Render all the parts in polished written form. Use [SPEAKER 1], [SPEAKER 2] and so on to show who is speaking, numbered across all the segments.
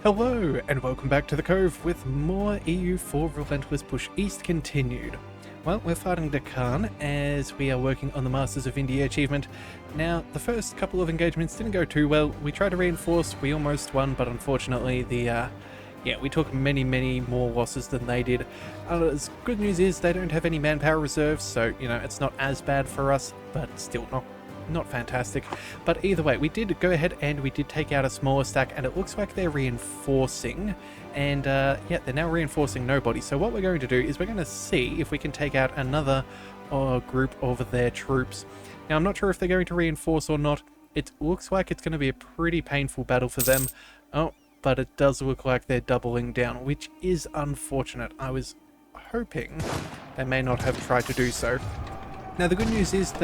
[SPEAKER 1] Hello, and welcome back to the Cove with more EU4 Relentless Push East continued. Well, we're fighting Deccan as we are working on the Masters of India achievement. Now, the first couple of engagements didn't go too well. We tried to reinforce, we almost won, but unfortunately we took many more losses than they did. Good news is they don't have any manpower reserves, so, it's not as bad for us, but still not fantastic. But either way, we did go ahead and we did take out a smaller stack, and it looks like they're reinforcing, and they're now reinforcing nobody. So what we're going to do is we're going to see if we can take out another group of their troops. Now, I'm not sure if they're going to reinforce or not. It looks like it's going to be a pretty painful battle for them. Oh, but it does look like they're doubling down, which is unfortunate. I was hoping they may not have tried to do so. Now, the good news is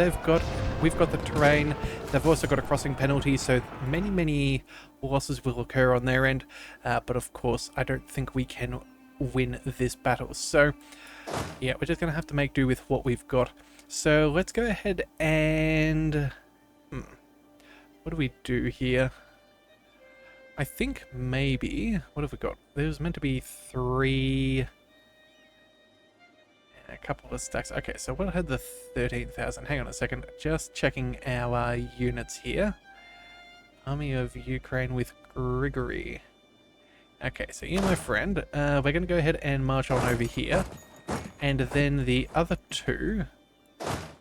[SPEAKER 1] we've got the terrain. They've also got a crossing penalty, so many losses will occur on their end. But of course, I don't think we can win this battle. So, yeah, we're just going to have to make do with what we've got. So let's go ahead and... what do we do here? I think maybe... What have we got? There's meant to be 3... A couple of stacks. Okay, so what had the 13,000? Hang on a second. Just checking our units here. Army of Ukraine with Grigory. Okay, so you, my friend, we're going to go ahead and march on over here. And then the other two,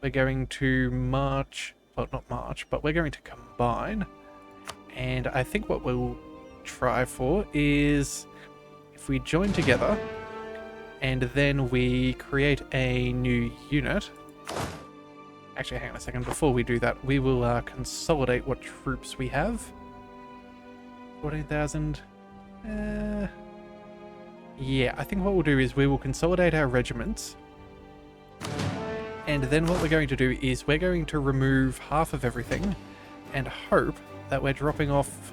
[SPEAKER 1] we're going to march... Well, not march, but we're going to combine. And I think what we'll try for is if we join together... and then we create a new unit. Actually, hang on a second. Before we do that, we will consolidate what troops we have. 14,000. Yeah, I think what we'll do is we will consolidate our regiments. And then what we're going to do is we're going to remove half of everything and hope that we're dropping off...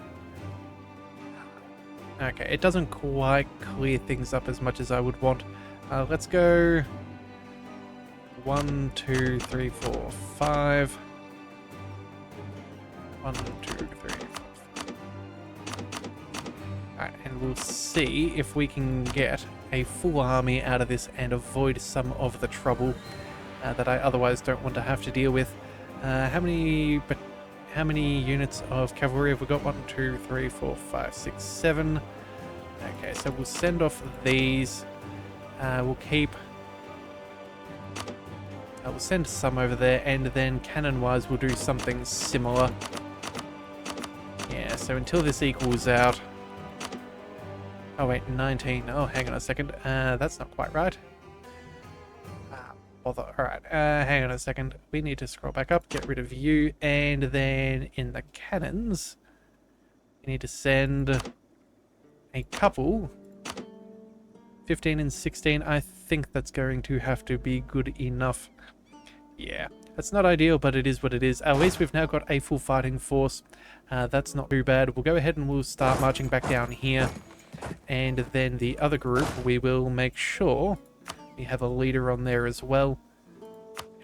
[SPEAKER 1] Okay, it doesn't quite clear things up as much as I would want. Let's go 1, 2, 3, 4, 5. 1, 2, 3, 4. Alright, and we'll see if we can get a full army out of this and avoid some of the trouble that I otherwise don't want to have to deal with. How many units of cavalry have we got? 1, 2, 3, 4, 5, 6, 7. Okay, so we'll send off these. We'll send some over there, and then cannon-wise we'll do something similar. Yeah, so until this equals out... Oh wait, 19. Oh, hang on a second. That's not quite right. Bother. Alright, hang on a second. We need to scroll back up, get rid of you, and then in the cannons, we need to send a couple... 15 and 16, I think that's going to have to be good enough. Yeah, that's not ideal, but it is what it is. At least we've now got a full fighting force. That's not too bad. We'll go ahead and we'll start marching back down here. And then the other group, we will make sure we have a leader on there as well.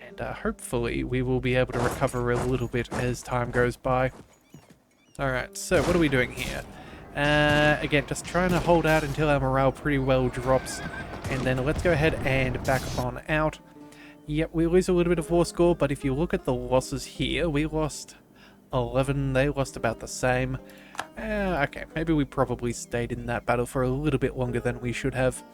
[SPEAKER 1] And hopefully we will be able to recover a little bit as time goes by. Alright, so what are we doing here? Again, just trying to hold out until our morale pretty well drops, and then let's go ahead and back on out. Yep, we lose a little bit of war score, but if you look at the losses here, we lost 11, they lost about the same. Okay, maybe we probably stayed in that battle for a little bit longer than we should have.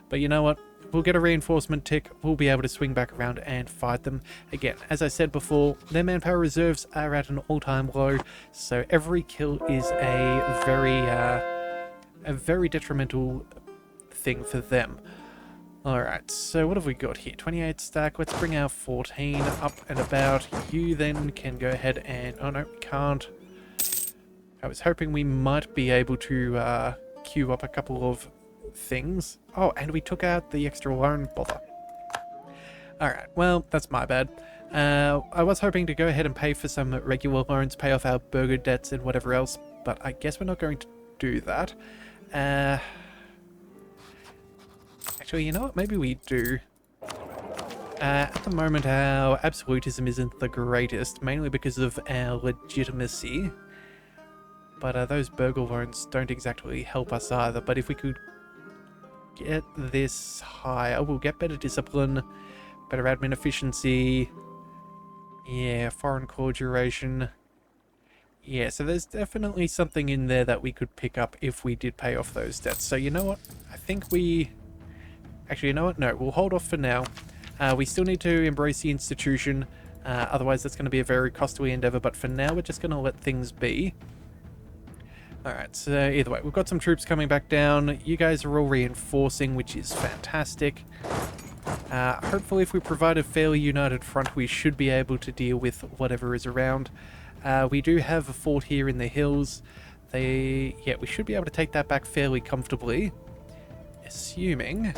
[SPEAKER 1] But you know what? We'll get a reinforcement tick, we'll be able to swing back around and fight them. Again, as I said before, their manpower reserves are at an all-time low, so every kill is a very detrimental thing for them. Alright, so what have we got here? 28 stack, let's bring our 14 up and about. You then can go ahead and... Oh no, we can't. I was hoping we might be able to queue up a couple of things. Oh, and we took out the extra loan. Bother. Alright, well, that's my bad. I was hoping to go ahead and pay for some regular loans, pay off our burger debts and whatever else, but I guess we're not going to do that. Actually, you know what? Maybe we do. At the moment, our absolutism isn't the greatest, mainly because of our legitimacy. But those burgle loans don't exactly help us either. But if we could get this higher, we'll get better discipline, better admin efficiency. Yeah, foreign core duration. Yeah, so there's definitely something in there that we could pick up if we did pay off those debts. So you know what? I think we... Actually, you know what? No, we'll hold off for now. We still need to embrace the institution. Otherwise, that's going to be a very costly endeavor. But for now, we're just going to let things be. Alright, so either way, we've got some troops coming back down. You guys are all reinforcing, which is fantastic. Hopefully, if we provide a fairly united front, we should be able to deal with whatever is around. We do have a fort here in the hills. Yeah, we should be able to take that back fairly comfortably. Assuming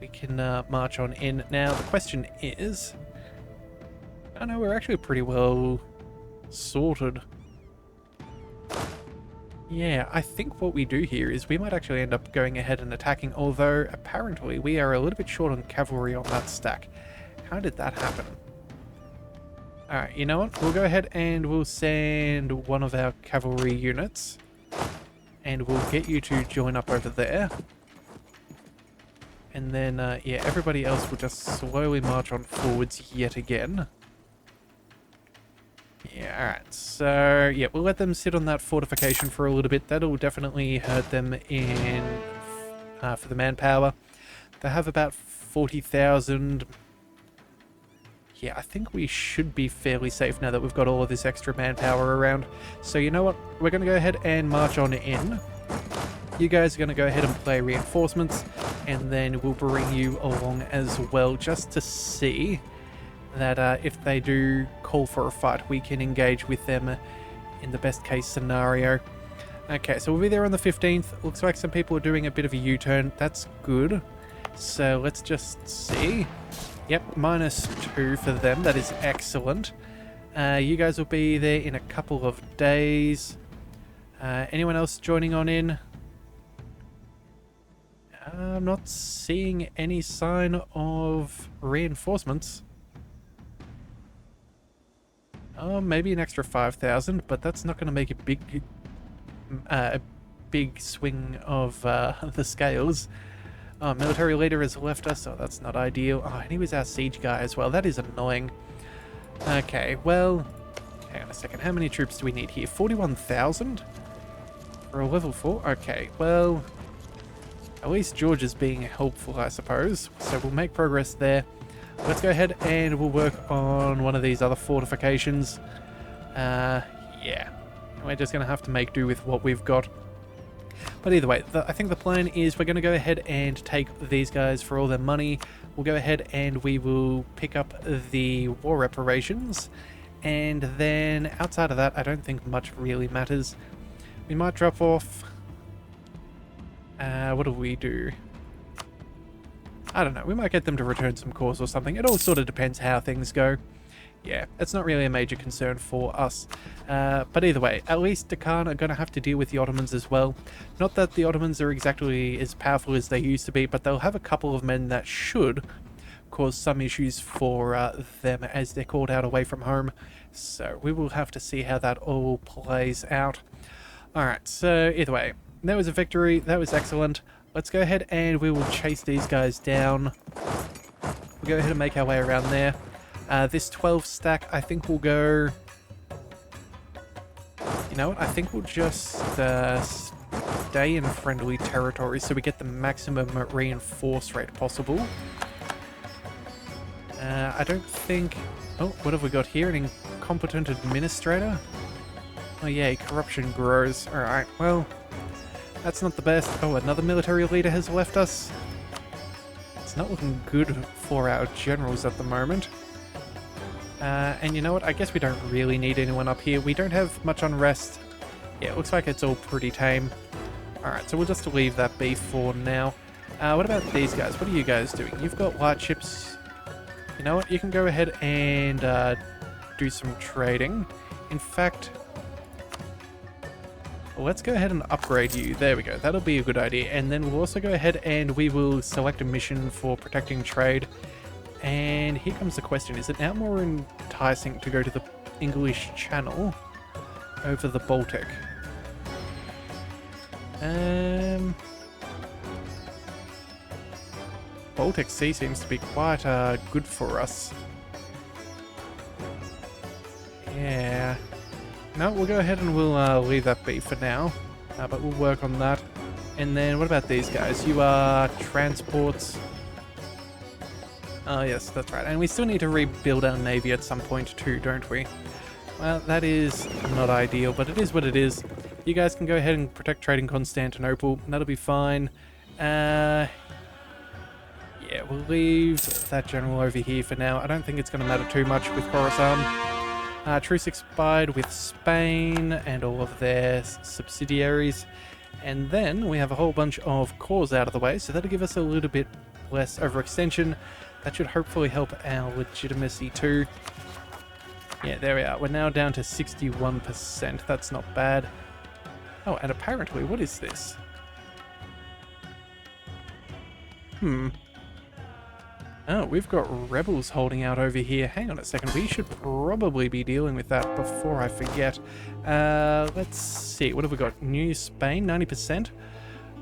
[SPEAKER 1] we can march on in. Now, the question is... I know we're actually pretty well sorted. Yeah, I think what we do here is we might actually end up going ahead and attacking, although apparently we are a little bit short on cavalry on that stack. How did that happen? Alright, you know what? We'll go ahead and we'll send one of our cavalry units. And we'll get you to join up over there. And then, yeah, everybody else will just slowly march on forwards yet again. Yeah, alright, so yeah, we'll let them sit on that fortification for a little bit. That'll definitely hurt them in for the manpower. They have about 40,000. Yeah, I think we should be fairly safe now that we've got all of this extra manpower around. So you know what? We're going to go ahead and march on in. You guys are going to go ahead and play reinforcements, and then we'll bring you along as well just to see that if they do call for a fight, we can engage with them in the best case scenario. Okay, so we'll be there on the 15th. Looks like some people are doing a bit of a U-turn. That's good. So let's just see. Yep, -2 for them. That is excellent. You guys will be there in a couple of days. Anyone else joining on in? I'm not seeing any sign of reinforcements. Maybe an extra 5,000, but that's not going to make a big swing of the scales. Military leader has left us, so that's not ideal. Oh, and he was our siege guy as well. That is annoying. Okay, well, hang on a second. How many troops do we need here? 41,000 for a level 4. Okay, well, at least George is being helpful, I suppose. So we'll make progress there. Let's go ahead and we'll work on one of these other fortifications. Yeah, we're just going to have to make do with what we've got. But either way, I think the plan is we're going to go ahead and take these guys for all their money. We'll go ahead and we will pick up the war reparations. And then outside of that, I don't think much really matters. We might drop off... what do we do? I don't know, we might get them to return some cores or something. It all sort of depends how things go. Yeah, it's not really a major concern for us. But either way, at least Deccan are going to have to deal with the Ottomans as well. Not that the Ottomans are exactly as powerful as they used to be, but they'll have a couple of men that should cause some issues for them as they're called out away from home. So we will have to see how that all plays out. Alright, so either way, that was a victory. That was excellent. Let's go ahead and we will chase these guys down. We'll go ahead and make our way around there. This 12 stack, I think we'll go... You know what? I think we'll just stay in friendly territory so we get the maximum reinforce rate possible. I don't think... Oh, what have we got here? An incompetent administrator? Oh yeah, corruption grows. Alright, well... That's not the best. Oh, another military leader has left us. It's not looking good for our generals at the moment. And you know what? I guess we don't really need anyone up here. We don't have much unrest. Yeah, it looks like it's all pretty tame. Alright, so we'll just leave that be for now. What about these guys? What are you guys doing? You've got light ships. You know what? You can go ahead and do some trading. In fact... Let's go ahead and upgrade you. There we go. That'll be a good idea. And then we'll also go ahead and we will select a mission for protecting trade. And here comes the question. Is it now more enticing to go to the English Channel over the Baltic? Baltic Sea seems to be quite good for us. Yeah. No, we'll go ahead and we'll leave that be for now. But we'll work on that. And then what about these guys? You are transports. Oh yes, that's right. And we still need to rebuild our navy at some point too, don't we? Well, that is not ideal, but it is what it is. You guys can go ahead and protect trade in Constantinople. That'll be fine. Yeah, we'll leave that general over here for now. I don't think it's going to matter too much with Khorasan. Truce expired with Spain and all of their subsidiaries. And then we have a whole bunch of cores out of the way, so that'll give us a little bit less overextension. That should hopefully help our legitimacy too. Yeah, there we are. We're now down to 61%. That's not bad. Oh, and apparently, what is this? Oh, we've got rebels holding out over here. Hang on a second. We should probably be dealing with that before I forget. Let's see. What have we got? New Spain, 90%.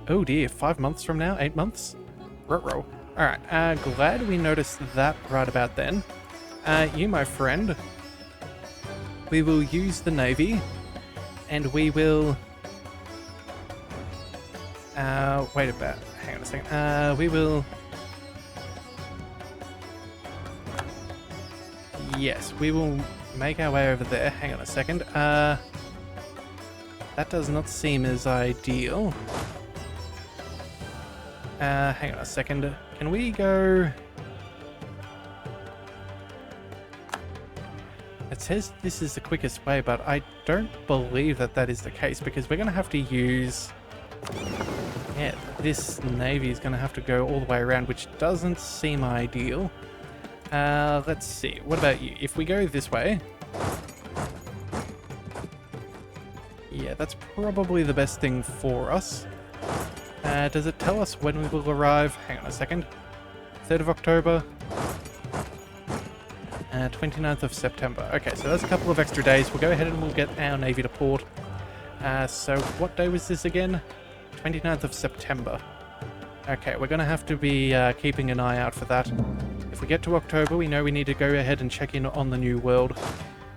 [SPEAKER 1] Oh dear, 5 months from now? 8 months? Ruh-roh. Alright, glad we noticed that right about then. You, my friend, we will use the navy, and we will... wait a bit. Hang on a second. We will... Yes, we will make our way over there. Hang on a second. That does not seem as ideal. Hang on a second. Can we go... It says this is the quickest way, but I don't believe that that is the case, because we're going to have to use... Yeah, this navy is going to have to go all the way around, which doesn't seem ideal. Let's see. What about you? If we go this way... Yeah, that's probably the best thing for us. Does it tell us when we will arrive? Hang on a second. 3rd of October. 29th of September. Okay, so that's a couple of extra days. We'll go ahead and we'll get our navy to port. So what day was this again? 29th of September. Okay, we're going to have to be keeping an eye out for that. If we get to October, we know we need to go ahead and check in on the New World.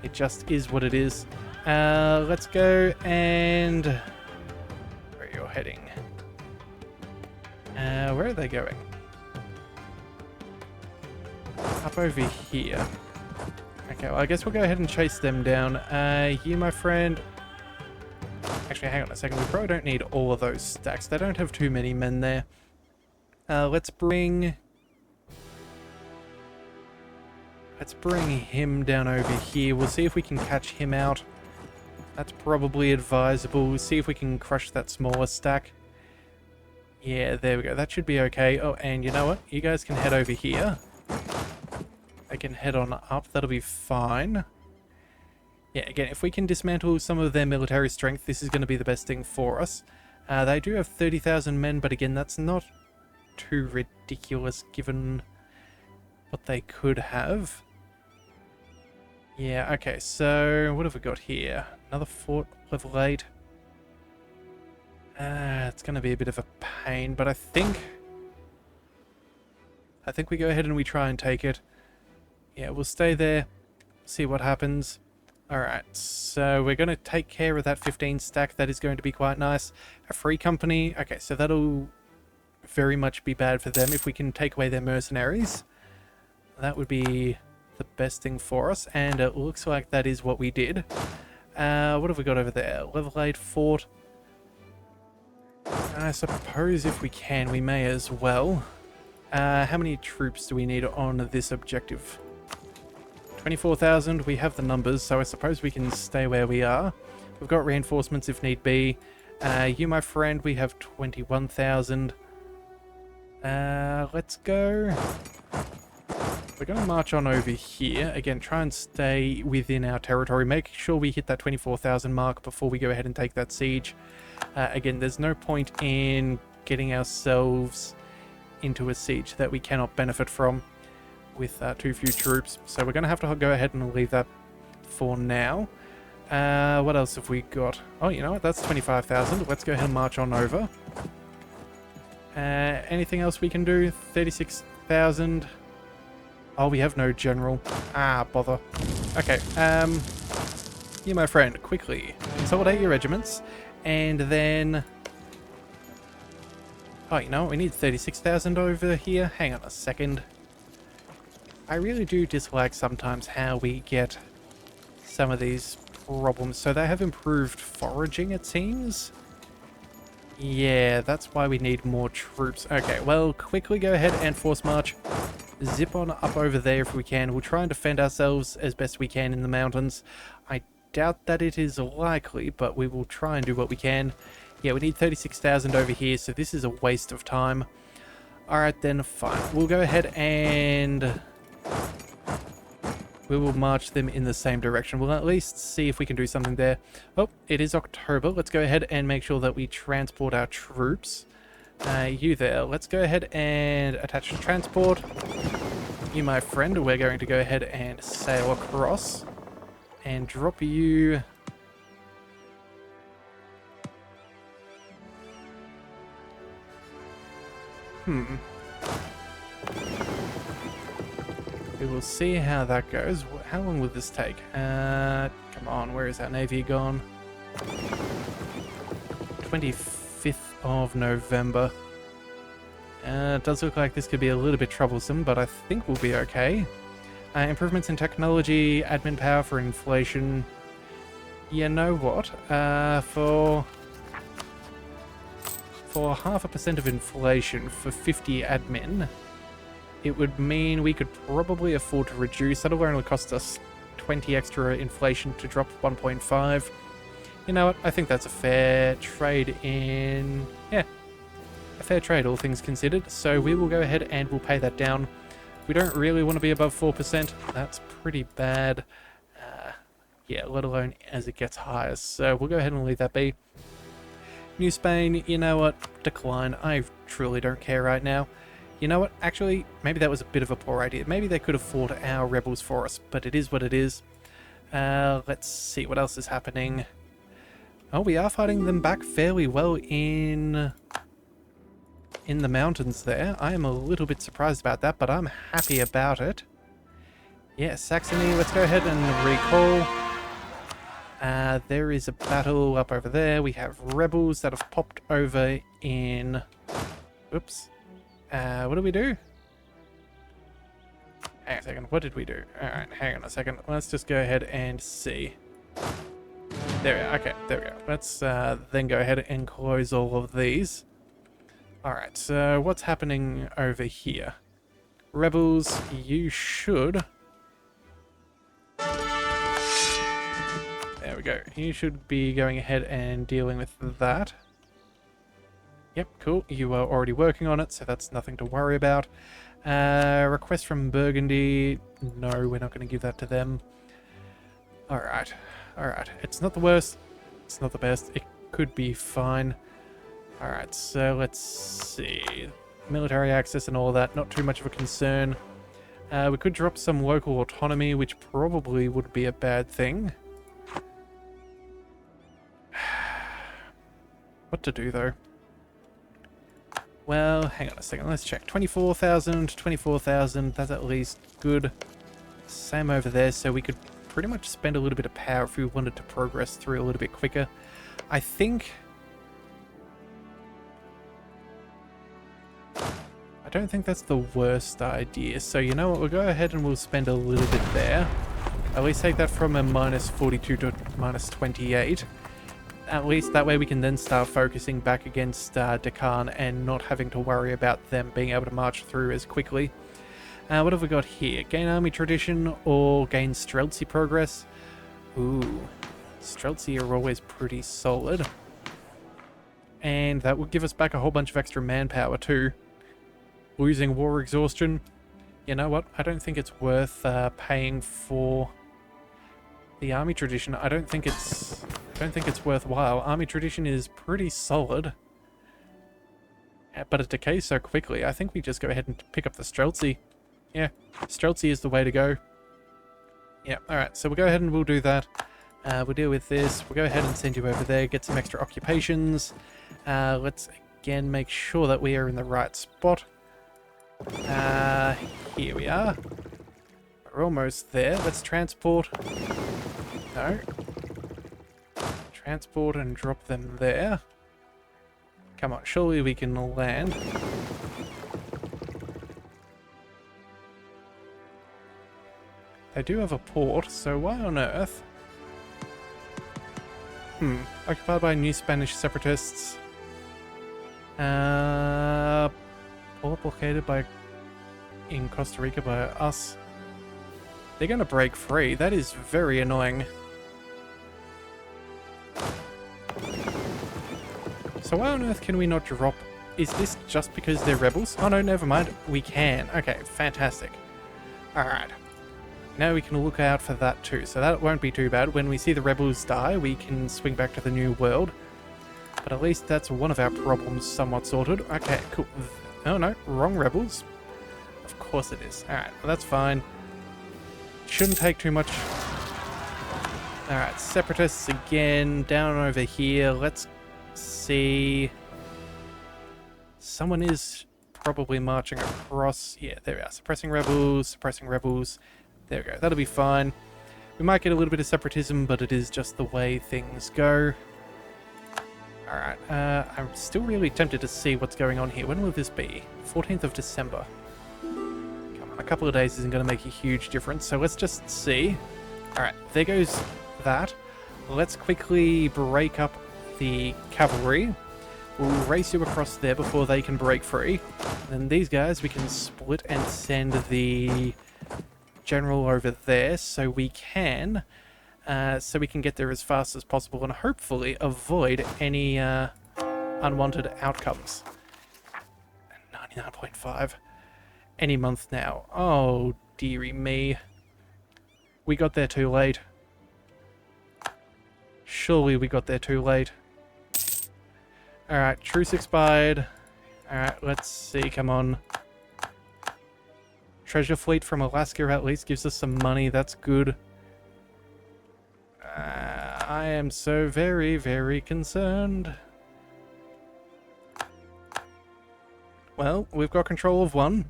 [SPEAKER 1] It just is what it is. Let's go and... Where are you heading? Where are they going? Up over here. Okay, well, I guess we'll go ahead and chase them down. You, my friend... Actually, hang on a second. We probably don't need all of those stacks. They don't have too many men there. Let's bring him down over here. We'll see if we can catch him out. That's probably advisable. We'll see if we can crush that smaller stack. Yeah, there we go. That should be okay. Oh, and you know what? You guys can head over here. I can head on up. That'll be fine. Yeah, again, if we can dismantle some of their military strength, this is going to be the best thing for us. They do have 30,000 men, but again, that's not too ridiculous given what they could have. Yeah, okay, so what have we got here? Another fort, level 8. It's going to be a bit of a pain, but I think we go ahead and we try and take it. Yeah, we'll stay there, see what happens. Alright, so we're going to take care of that 15 stack. That is going to be quite nice. A free company. Okay, so that'll very much be bad for them if we can take away their mercenaries. That would be the best thing for us, and it looks like that is what we did. What have we got over there? Level 8 fort. I suppose if we can, we may as well. How many troops do we need on this objective? 24,000. We have the numbers, so I suppose we can stay where we are. We've got reinforcements if need be. You, my friend, we have 21,000. Let's go. We're going to march on over here. Again, try and stay within our territory. Make sure we hit that 24,000 mark before we go ahead and take that siege. Again, there's no point in getting ourselves into a siege that we cannot benefit from with too few troops. So we're going to have to go ahead and leave that for now. What else have we got? Oh, you know what? That's 25,000. Let's go ahead and march on over. Anything else we can do? 36,000. Oh, we have no general. Ah, bother. Okay, you, my friend, quickly consolidate your regiments, and then... Oh, you know what? We need 36,000 over here. Hang on a second. I really do dislike sometimes how we get some of these problems. So they have improved foraging, it seems. Yeah, that's why we need more troops. Okay, well, quickly go ahead and force march. Zip on up over there if we can. We'll try and defend ourselves as best we can in the mountains. I doubt that it is likely, but we will try and do what we can. Yeah, we need 36,000 over here, so this is a waste of time. Alright then, fine. We'll go ahead and... we will march them in the same direction. We'll at least see if we can do something there. Oh, it is October. Let's go ahead and make sure that we transport our troops. You there. Let's go ahead and attach to transport. You, my friend, we're going to go ahead and sail across and drop you... We will see how that goes. How long will this take? Come on, where is our navy gone? 25th of November. It does look like this could be a little bit troublesome, but I think we'll be okay. Improvements in technology, admin power for inflation. You know what? For 0.5% of inflation for 50 admin, it would mean we could probably afford to reduce. That'll only cost us 20 extra inflation to drop 1.5. You know what? I think that's a fair trade in... yeah, a fair trade, all things considered. So we will go ahead and we'll pay that down. We don't really want to be above 4%. That's pretty bad. Yeah, let alone as it gets higher. So we'll go ahead and leave that be. New Spain, you know what? Decline. I truly don't care right now. You know what? Actually, maybe that was a bit of a poor idea. Maybe they could have fought our rebels for us, but it is what it is. Let's see what else is happening. Oh, we are fighting them back fairly well in the mountains there. I am a little bit surprised about that, but I'm happy about it. Yeah, Saxony, let's go ahead and recall. There is a battle up over there. We have rebels that have popped over in... Oops. What did we do? Hang on a second. What did we do? Alright, hang on a second. Let's just go ahead and see. There we are. Okay, there we go. Let's then go ahead and close all of these. Alright, so what's happening over here? Rebels, you should... There we go. You should be going ahead and dealing with that. Yep, cool. You are already working on it, so that's nothing to worry about. Request from Burgundy. No, we're not going to give that to them. Alright. Alright. It's not the worst. It's not the best. It could be fine. Alright, so let's see. Military access and all that. Not too much of a concern. We could drop some local autonomy, which probably would be a bad thing. What to do, though? Well, hang on a second. Let's check. 24,000, 24,000. That's at least good. Same over there. So we could pretty much spend a little bit of power if we wanted to progress through a little bit quicker. I think... I don't think that's the worst idea. So you know what? We'll go ahead and we'll spend a little bit there. At least take that from a minus 42 to minus 28. At least that way we can then start focusing back against Deccan and not having to worry about them being able to march through as quickly. What have we got here? Gain army tradition or gain Streltsy progress? Ooh, Streltsy are always pretty solid. And that will give us back a whole bunch of extra manpower too. Losing war exhaustion. You know what? I don't think it's worth paying for the army tradition. I don't think it's worthwhile. Army tradition is pretty solid, but it decays so quickly. I think we just go ahead and pick up the Streltsy. Yeah, Streltsy is the way to go. Yeah, alright, so we'll go ahead and we'll do that. We'll deal with this. We'll go ahead and send you over there, get some extra occupations. Let's again make sure that we are in the right spot. Here we are. We're almost there. Let's transport. No. Transport and drop them there. Come on, surely we can land. They do have a port, so why on earth? Occupied by new Spanish separatists. Port blockaded by in Costa Rica by us. They're gonna break free. That is very annoying. So why on earth can we not drop? Is this just because they're rebels? Oh no, never mind. We can. Okay, fantastic. Alright. Now we can look out for that too, so that won't be too bad. When we see the rebels die, we can swing back to the new world. But at least that's one of our problems somewhat sorted. Okay, cool. Oh no, wrong rebels. Of course it is. Alright, well that's fine. Shouldn't take too much. Alright, separatists again, down over here. Let's see. Someone is probably marching across. Yeah, there we are. Suppressing rebels, suppressing rebels. There we go. That'll be fine. We might get a little bit of separatism, but it is just the way things go. Alright, I'm still really tempted to see what's going on here. When will this be? 14th of December. Come on, a couple of days isn't going to make a huge difference, so let's just see. Alright, there goes that. Let's quickly break up the cavalry. We'll race you across there before they can break free. And these guys, we can split and send the general over there so we can get there as fast as possible and hopefully avoid any unwanted outcomes. 99.5 any month now. Oh dearie me, we got there too late. Surely we got there too late. Alright, truce expired. Alright, let's see, come on. Treasure fleet from Alaska at least gives us some money, that's good. I am so very, very concerned. Well, we've got control of one.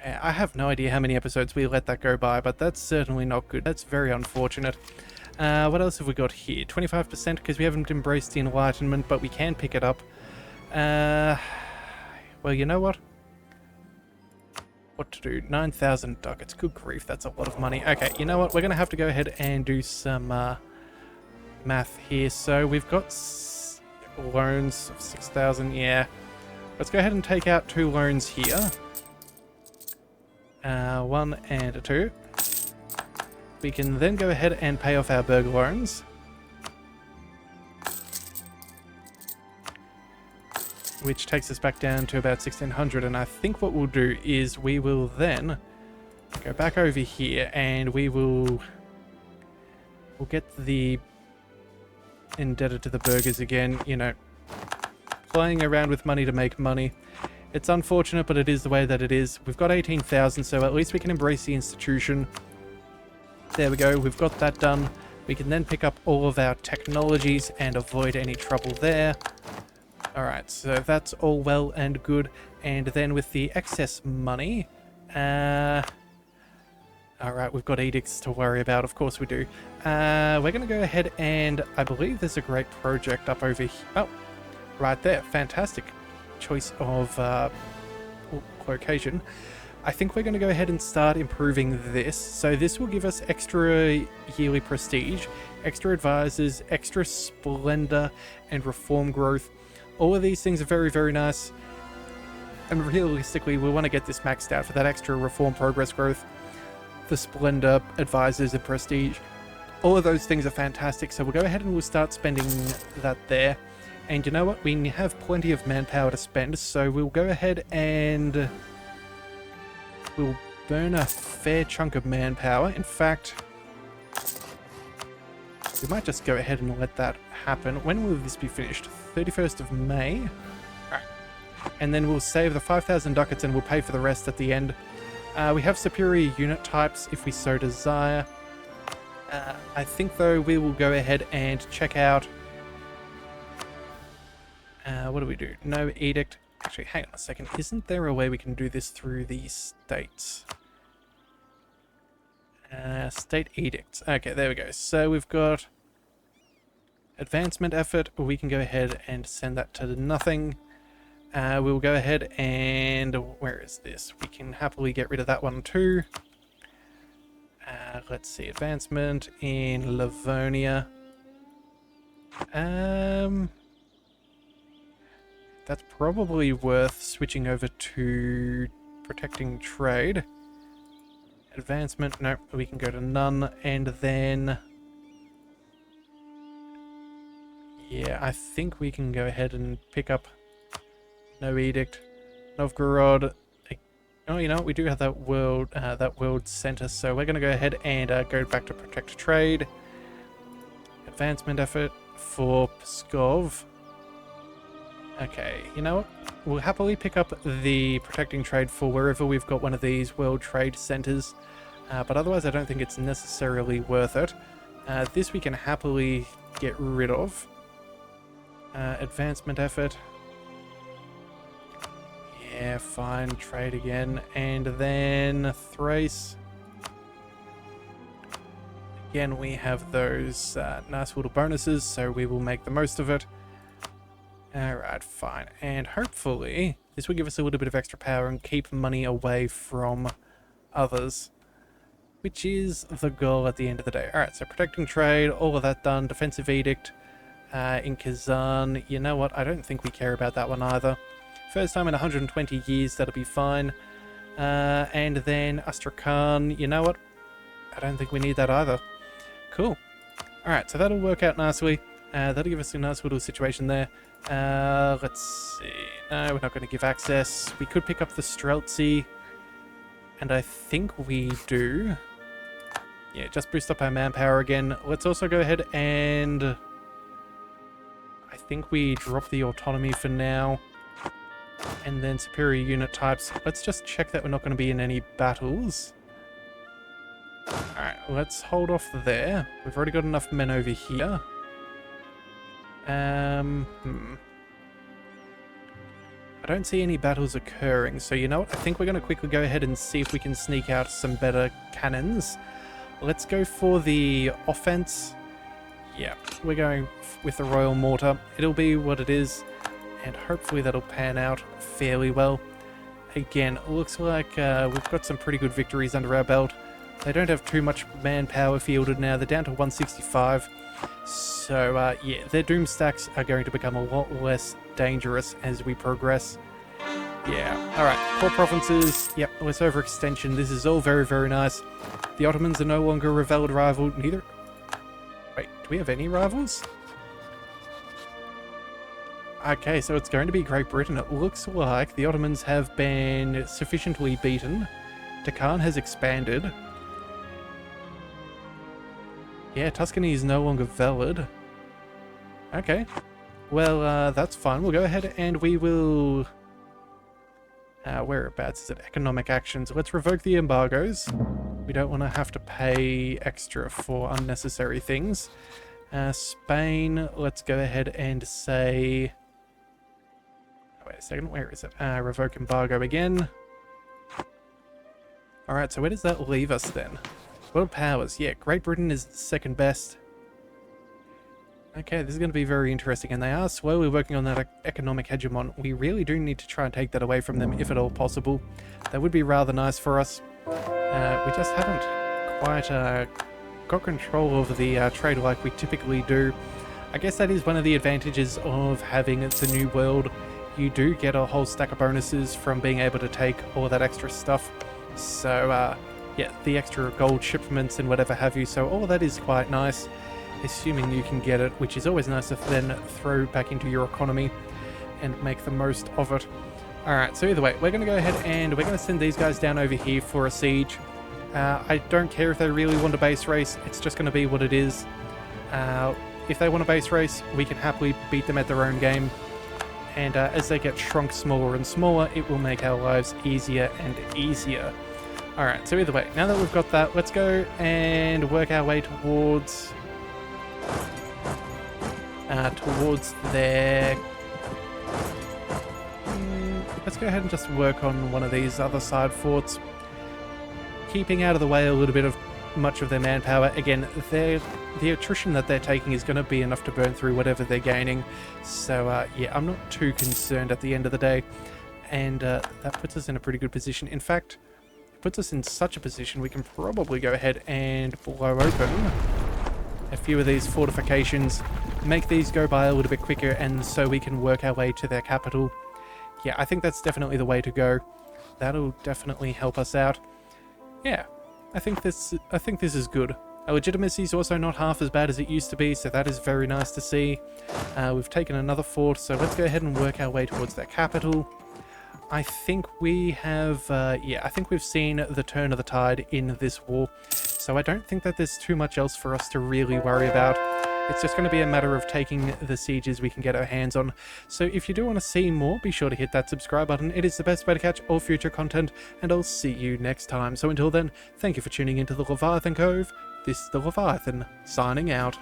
[SPEAKER 1] I have no idea how many episodes we let that go by, but that's certainly not good. That's very unfortunate. What else have we got here? 25% because we haven't embraced the Enlightenment, but we can pick it up. Well, you know what? What to do? 9,000 ducats. Good grief, that's a lot of money. Okay, you know what? We're going to have to go ahead and do some math here. So we've got loans of 6,000. Yeah. Let's go ahead and take out 2 loans here. 1 and a 2. We can then go ahead and pay off our burg loans. Which takes us back down to about 1,600, and I think what we'll do is we will then go back over here and we'll get the indebted to the burgers again, you know, playing around with money to make money. It's unfortunate, but it is the way that it is. We've got 18,000, so at least we can embrace the institution. There we go, we've got that done. We can then pick up all of our technologies and avoid any trouble there. Alright, so that's all well and good. And then with the excess money, alright, we've got edicts to worry about, of course we do. We're going to go ahead and I believe there's a great project up over here. Oh, right there, fantastic choice of location. I think we're going to go ahead and start improving this. So this will give us extra yearly prestige, extra advisors, extra splendor, and reform growth. All of these things are very, very nice. And realistically, we want to get this maxed out for that extra reform progress growth, the splendor, advisors, and prestige. All of those things are fantastic. So we'll go ahead and we'll start spending that there. And you know what? We have plenty of manpower to spend. So we'll go ahead and we'll burn a fair chunk of manpower. In fact, we might just go ahead and let that happen. When will this be finished? 31st of May? Right. And then we'll save the 5,000 ducats and we'll pay for the rest at the end. We have superior unit types if we so desire. I think, though, we will go ahead and check out... what do we do? No edict. Actually, hang on a second. Isn't there a way we can do this through the states? State edicts. Okay, there we go. So we've got advancement effort. We can go ahead and send that to nothing. We'll go ahead and... where is this? We can happily get rid of that one too. Let's see. Advancement in Livonia. That's probably worth switching over to protecting trade. Advancement, no, we can go to none, and then... yeah, I think we can go ahead and pick up no edict. Novgorod. Oh, you know what? We do have that world center, so we're going to go ahead and go back to protect trade. Advancement effort for Pskov. Okay, you know what? We'll happily pick up the protecting trade for wherever we've got one of these world trade centers, but otherwise I don't think it's necessarily worth it. This we can happily get rid of. Advancement effort. Yeah, fine, trade again. And then Thrace. Again, we have those nice little bonuses, so we will make the most of it. Alright, fine. And hopefully this will give us a little bit of extra power and keep money away from others, which is the goal at the end of the day. Alright, so protecting trade, all of that done. Defensive edict in Kazan. You know what? I don't think we care about that one either. First time in 120 years, that'll be fine. And then Astrakhan. You know what? I don't think we need that either. Cool. Alright, so that'll work out nicely. That'll give us a nice little situation there. Let's see. No, we're not going to give access. We could pick up the Streltsy. And I think we do. Yeah, just boost up our manpower again. Let's also go ahead and... I think we drop the autonomy for now. And then superior unit types. Let's just check that we're not going to be in any battles. Alright, let's hold off there. We've already got enough men over here. I don't see any battles occurring, so you know what? I think we're going to quickly go ahead and see if we can sneak out some better cannons. Let's go for the offense. Yeah, we're going with the Royal Mortar. It'll be what it is, and hopefully that'll pan out fairly well. Again, looks like we've got some pretty good victories under our belt. They don't have too much manpower fielded now. They're down to 165. So, yeah, their doom stacks are going to become a lot less dangerous as we progress. Yeah, alright, core provinces, yep, less overextension, this is all very, very nice. The Ottomans are no longer a revealed rival, neither... Wait, do we have any rivals? Okay, so it's going to be Great Britain. It looks like the Ottomans have been sufficiently beaten. Deccan has expanded. Yeah, Tuscany is no longer valid. Okay. Well, that's fine. We'll go ahead and we will... whereabouts is it? Economic actions. Let's revoke the embargoes. We don't want to have to pay extra for unnecessary things. Spain, let's go ahead and say... wait a second, where is it? Revoke embargo again. Alright, so where does that leave us then? World powers, yeah, Great Britain is second best. Okay, this is going to be very interesting, and they are slowly working on that economic hegemon. We really do need to try and take that away from them, if at all possible. That would be rather nice for us. We just haven't quite got control of the trade like we typically do. I guess that is one of the advantages of having the new world. You do get a whole stack of bonuses from being able to take all that extra stuff. So, yeah, the extra gold shipments and whatever have you. So all of that is quite nice, assuming you can get it, which is always nice to then throw back into your economy and make the most of it. Alright, so either way, we're going to go ahead and we're going to send these guys down over here for a siege. I don't care if they really want a base race, it's just going to be what it is. If they want a base race, we can happily beat them at their own game. And as they get shrunk smaller and smaller, it will make our lives easier and easier. Alright, so either way, now that we've got that, let's go and work our way towards their... let's go ahead and just work on one of these other side forts, keeping out of the way a little bit of much of their manpower. Again, the attrition that they're taking is going to be enough to burn through whatever they're gaining. So yeah, I'm not too concerned at the end of the day. And that puts us in a pretty good position. In fact, it puts us in such a position we can probably go ahead and blow open a few of these fortifications, make these go by a little bit quicker, and so we can work our way to their capital. Yeah, I think that's definitely the way to go. That'll definitely help us out. Yeah, I think this is good. Our legitimacy is also not half as bad as it used to be, so that is very nice to see. We've taken another fort, so let's go ahead and work our way towards their capital. I think we have, yeah, I think we've seen the turn of the tide in this war, so I don't think that there's too much else for us to really worry about. It's just going to be a matter of taking the sieges we can get our hands on. So if you do want to see more, be sure to hit that subscribe button. It is the best way to catch all future content, and I'll see you next time. So until then, thank you for tuning into the Leviathan Cove. This is the Leviathan, signing out.